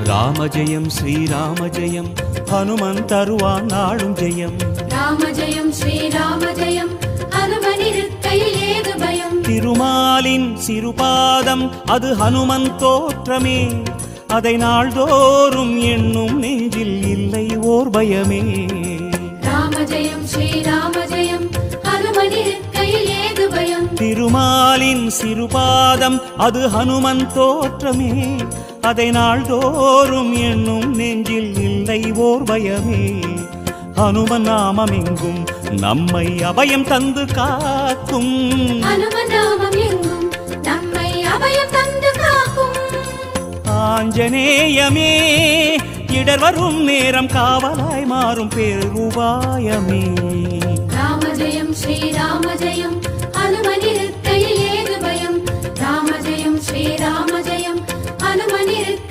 ராம ஜெயம் ஸ்ரீராம ஜெயம் ஹனுமன் தருவான் நாளும் ஜெயம். ராம ஜெயம் ஸ்ரீராம ஜெயம் ஹனுமனிருக்கையில் ஏது பயம். திருமாலின் சிறுபாதம் அது ஹனுமன் தோற்றமே, அதை நாள்தோறும் எண்ணும் நெஞ்சில் இல்லை ஓர் பயமே. ராம ஜெயம் ஸ்ரீராம ஜெயம் ஹனுமனிருக்கையில் ஏது பயம். திருமாலின் சிறுபாதம் அது ஹனுமன் தோற்றமே, அதை நாள்தோறும் எண்ணும் நெஞ்சில் இல்லை ஓர் பயமே. ஹனுமன் நாமம் எங்கும் நம்மை அபயம் தந்து காக்கும். ஹனுமன் நாமம் எங்கும் நம்மை அபயம் தந்து காக்கும். ஆஞ்சநேயமே இடர் வரும் நேரம் காவலாய் மாறும் பேருபாயமே. ராம ஜெயம் ஸ்ரீராம ஜெயம் ஹனுமனிருக்கையில் ஏது பயம். ராம ஜெயம் ஸ்ரீராம ஜெயம் ஹனுமனிருக்கையில்